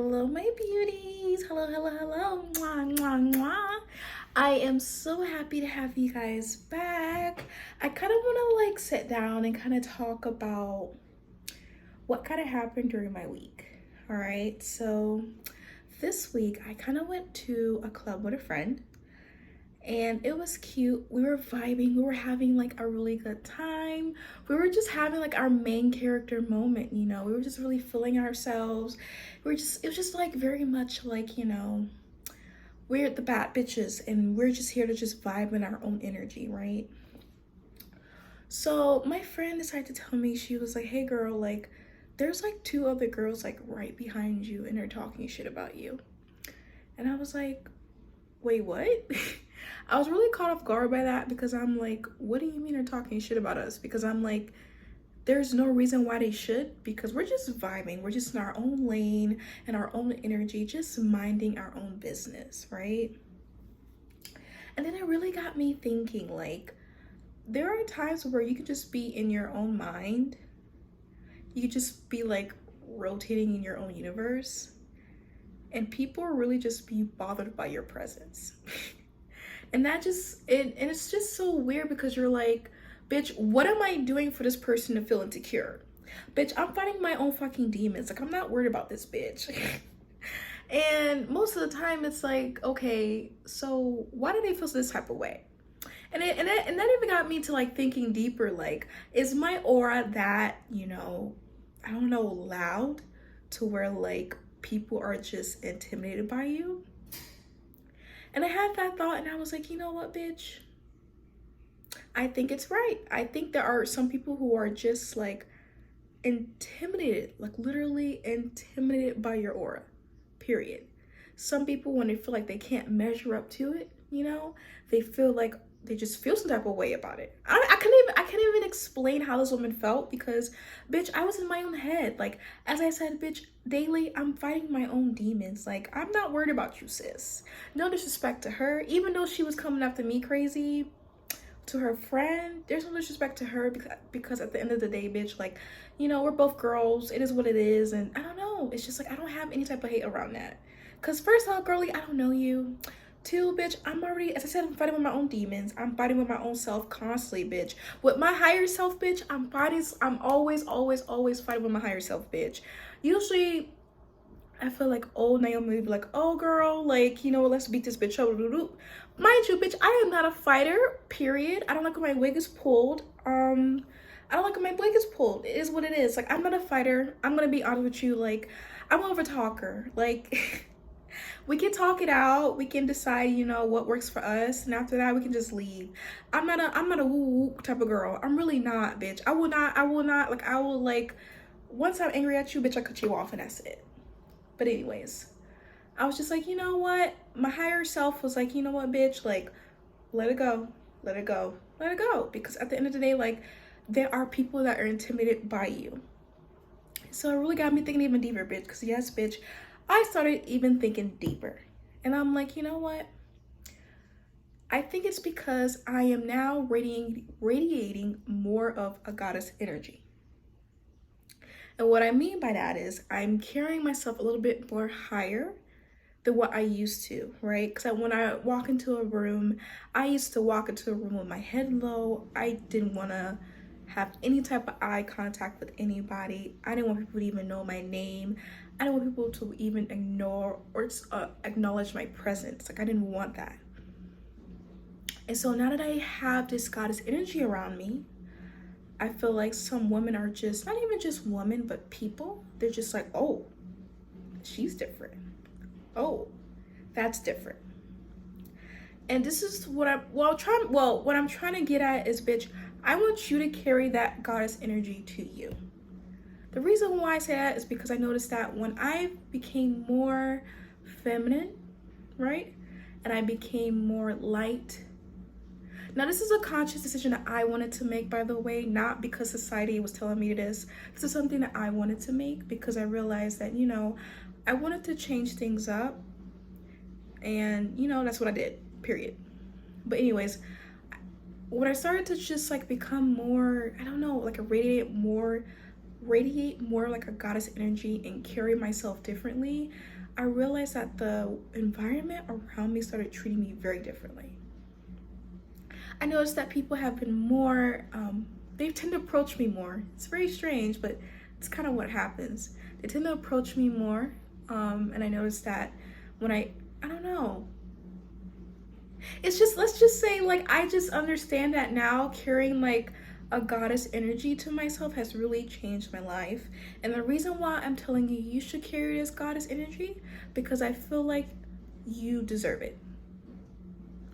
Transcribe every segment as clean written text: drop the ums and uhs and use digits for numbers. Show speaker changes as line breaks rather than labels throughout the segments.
Hello, my beauties. Hello, hello, hello. Mwah, mwah, mwah. I am so happy to have you guys back. I kind of want to sit down and kind of talk about what kind of happened during my week. All right. So this week I kind of went to a club with a friend and it was cute. We were vibing, we were having a really good time. We were just having our main character moment, we were just really feeling ourselves. It was just very much we're the bad bitches and we're just here to just vibe in our own energy, right? So my friend decided to tell me, she was like, hey girl, there's two other girls right behind you and they're talking shit about you. And I was like, wait, what? I was really caught off guard by that because I'm like, what do you mean they're talking shit about us? Because I'm like, there's no reason why they should, because we're just vibing. We're just in our own lane and our own energy, just minding our own business, right? And then it really got me thinking, there are times where you could just be in your own mind. You could just be rotating in your own universe. And people really just be bothered by your presence. And it's just so weird because you're like, bitch, what am I doing for this person to feel insecure? Bitch, I'm fighting my own fucking demons. I'm not worried about this bitch. And most of the time it's like, okay, so why do they feel this type of way? And that even got me to thinking deeper, is my aura that, I don't know, loud to where people are just intimidated by you? And I had that thought and I was like, you know what, bitch? I think it's right. I think there are some people who are just intimidated, literally intimidated by your aura, period. Some people, when they feel like they can't measure up to it, they feel they just feel some type of way about it. I can't even explain how this woman felt because, bitch, I was in my own head. As I said, bitch, daily I'm fighting my own demons. I'm not worried about you, sis. No disrespect to her, even though she was coming after me crazy. To her friend, there's no disrespect to her because at the end of the day, bitch, we're both girls. It is what it is, and I don't know. It's just I don't have any type of hate around that. Cause first of all, girly, I don't know you. Two, bitch, I'm already, as I said, I'm fighting with my own demons. I'm fighting with my own self constantly, bitch. With my higher self, bitch, I'm always fighting with my higher self, bitch. Usually, I feel old Naomi would be like, oh girl, let's beat this bitch up. Mind you, bitch, I am not a fighter, period. I don't like when my wig is pulled. I don't like when my wig is pulled. It is what it is. I'm not a fighter. I'm gonna be honest with you. I'm an over talker. We can talk it out. We can decide, what works for us. And after that, we can just leave. I'm not a woo type of girl. I'm really not, bitch. I will not, once I'm angry at you, bitch, I cut you off and that's it. But anyways, I was just you know what? My higher self was you know what, bitch? Let it go. Let it go. Let it go. Because at the end of the day, there are people that are intimidated by you. So it really got me thinking even deeper, bitch. Because yes, bitch, I started even thinking deeper. And I'm you know what? I think it's because I am now radiating more of a goddess energy. And what I mean by that is I'm carrying myself a little bit more higher than what I used to, right? Because when I walk into a room, I used to walk into a room with my head low. I didn't want to have any type of eye contact with anybody. I didn't want people to even know my name. I didn't want people to even ignore or just, acknowledge my presence. I didn't want that. And so now that I have this goddess energy around me, I feel some women are just, not even just women, but people. They're just oh, she's different. Oh, that's different. And this is what what I'm trying to get at is, bitch, I want you to carry that goddess energy to you. The reason why I say that is because I noticed that when I became more feminine, right? And I became more light. Now, this is a conscious decision that I wanted to make, by the way, not because society was telling me this. This is something that I wanted to make because I realized that, I wanted to change things up. And, that's what I did, period. But anyways, when I started to just become more, I don't know, radiate more radiate more like a goddess energy and carry myself differently, I realized that the environment around me started treating me very differently. I noticed that people have been more, they tend to approach me more. It's very strange, but it's kind of what happens. They tend to approach me more, and I noticed that when I don't know. It's just, let's just say, like, I just understand that now carrying like a goddess energy to myself has really changed my life. And the reason why I'm telling you you should carry this goddess energy, because I feel like you deserve it,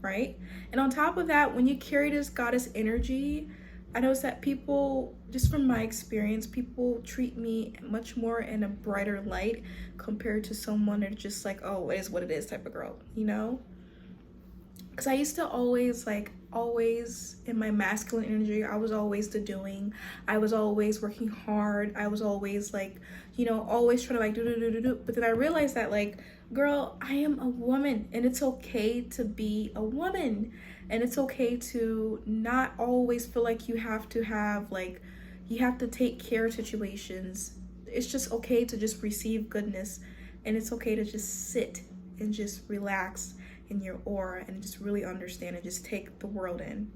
right? And on top of that, when you carry this goddess energy, I notice that people, just from my experience, people treat me much more in a brighter light compared to someone that's just like, oh, it is what it is type of girl, you know? Because I used to always in my masculine energy, I was always the doing. I was always working hard. I was always like, you know, always trying to like do. But then I realized that, like, girl, I am a woman, and it's okay to be a woman. And it's okay to not always feel like you have to have, like, you have to take care of situations. It's just okay to just receive goodness. And it's okay to just sit and just relax in your aura and just really understand and just take the world in.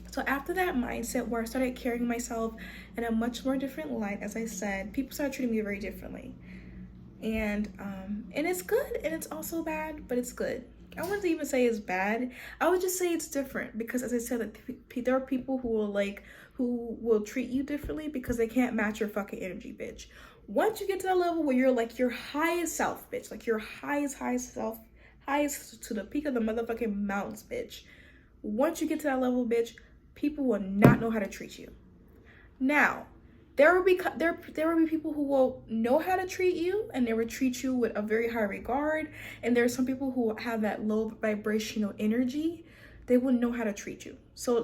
So after that mindset where I started carrying myself in a much more different light, as I said, people started treating me very differently. And it's good and it's also bad, but it's good. I wouldn't even say it's bad. I would just say it's different, because as I said, that there are people who will treat you differently because they can't match your fucking energy, bitch. Once you get to that level where you're like your highest self, bitch, like your highest self, highest to the peak of the motherfucking mountains, bitch. Once you get to that level, bitch, people will not know how to treat you. Now, there will be people who will know how to treat you, and they will treat you with a very high regard. And there are some people who have that low vibrational energy. They wouldn't know how to treat you. So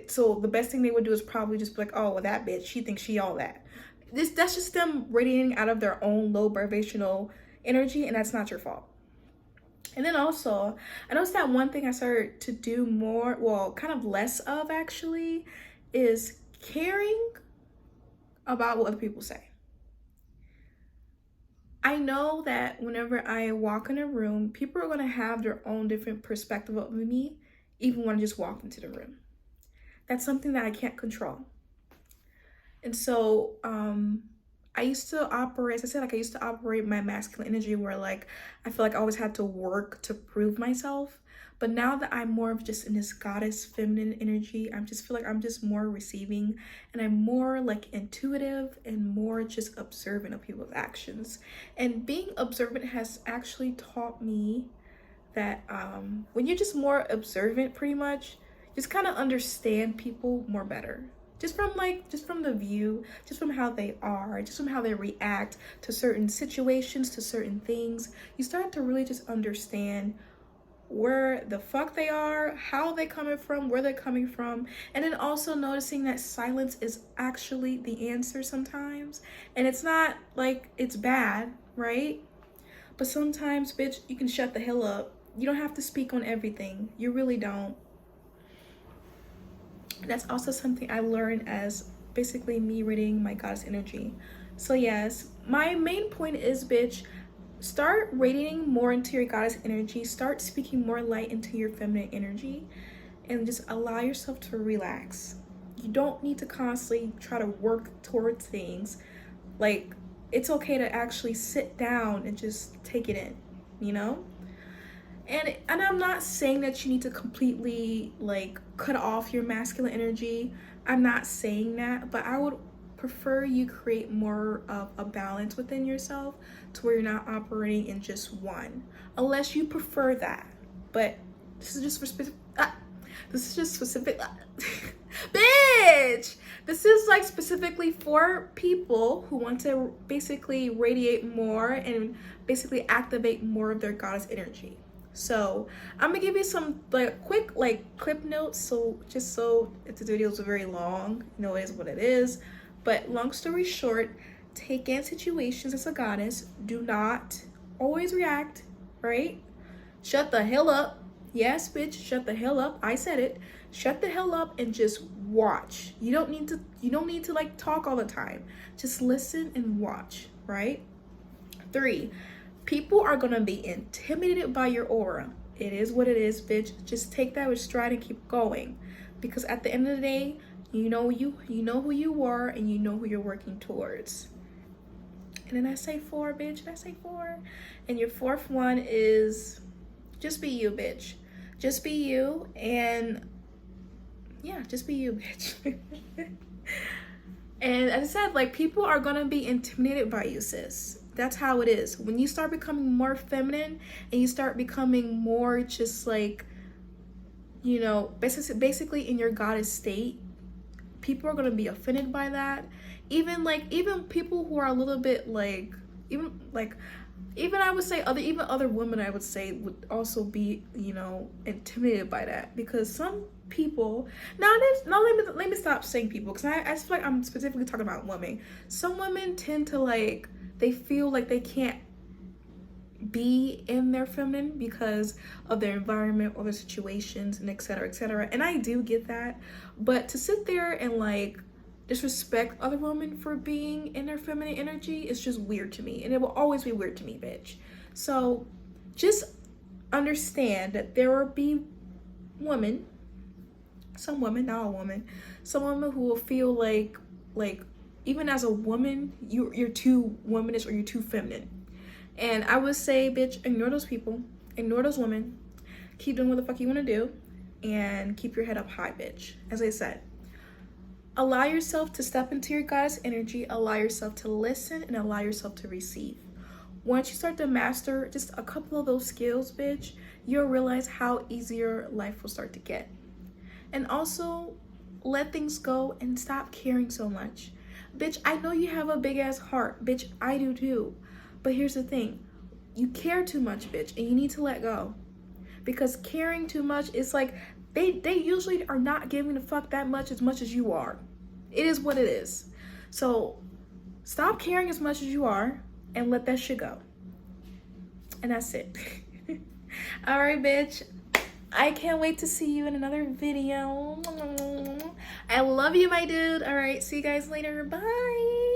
so the best thing they would do is probably just be like, oh, well, that bitch, she thinks she all that. That's just them radiating out of their own low vibrational energy, and that's not your fault. And then also, I noticed that one thing I started to do more, well, kind of less of actually, is caring about what other people say. I know that whenever I walk in a room, people are going to have their own different perspective of me, even when I just walk into the room. That's something that I can't control. And so, I used to operate, as I said, like I used to operate my masculine energy where like I feel like I always had to work to prove myself. But now that I'm more of just in this goddess feminine energy, I just feel like I'm just more receiving, and I'm more like intuitive and more just observant of people's actions. And being observant has actually taught me that when you're just more observant, pretty much, just kind of understand people more better. Just from the view, just from how they are, just from how they react to certain situations, to certain things, you start to really just understand where the fuck they are, how they coming from, where they're coming from. And then also noticing that silence is actually the answer sometimes. And it's not like it's bad, right? But sometimes, bitch, you can shut the hell up. You don't have to speak on everything. You really don't. That's also something I learned as basically me reading my goddess energy. So yes, my main point is, bitch, start radiating more into your goddess energy. Start speaking more light into your feminine energy, and just allow yourself to relax. You don't need to constantly try to work towards things. Like, it's okay to actually sit down and just take it in, you know? And I'm not saying that you need to completely like cut off your masculine energy. I'm not saying that, but I would prefer you create more of a balance within yourself to where you're not operating in just one, unless you prefer that. But this is just for specific. This is just specific. Bitch! This is like specifically for people who want to basically radiate more and basically activate more of their goddess energy. So I'm gonna give you some like quick like clip notes, so just so if the videos are very long, you know, it is what it is. But long story short, take in situations as a goddess. Do not always react, right? Shut the hell up. Yes, bitch, shut the hell up. I said it. Shut the hell up and just watch. You don't need to like talk all the time. Just listen and watch, right? 3, people are gonna be intimidated by your aura. It is what it is, bitch. Just take that with stride and keep going. Because at the end of the day, you know who you are and you know who you're working towards. And then I say 4, bitch. I say 4. And your 4th one is just be you, bitch. Just be you, and yeah, just be you, bitch. And as I said, like, people are gonna be intimidated by you, sis. That's how it is. When you start becoming more feminine and you start becoming more just like, basically in your goddess state, people are gonna be offended by that. Even people who are a little bit like, even I would say other women, I would say, would also be intimidated by that, because some people let me stop saying people, because I feel like I'm specifically talking about women. Some women tend to like, they feel like they can't be in their feminine because of their environment or their situations, and etc., etc. And I do get that, but to sit there and like disrespect other women for being in their feminine energy is just weird to me, and it will always be weird to me, bitch. So just understand that there will be women, some women, not all women, some women who will feel like even as a woman, you're too womanish or you're too feminine. And I would say, bitch, ignore those people, ignore those women, keep doing what the fuck you want to do, and keep your head up high, bitch. As I said, allow yourself to step into your goddess energy, allow yourself to listen, and allow yourself to receive. Once you start to master just a couple of those skills, bitch, you'll realize how easier life will start to get. And also, let things go and stop caring so much. Bitch, I know you have a big ass heart. Bitch, I do too. But here's the thing. You care too much, bitch, and you need to let go. Because caring too much is like, they usually are not giving a fuck that much as you are. It is what it is. So stop caring as much as you are and let that shit go. And that's it. All right, bitch. I can't wait to see you in another video. I love you, my dude. All right, see you guys later. Bye.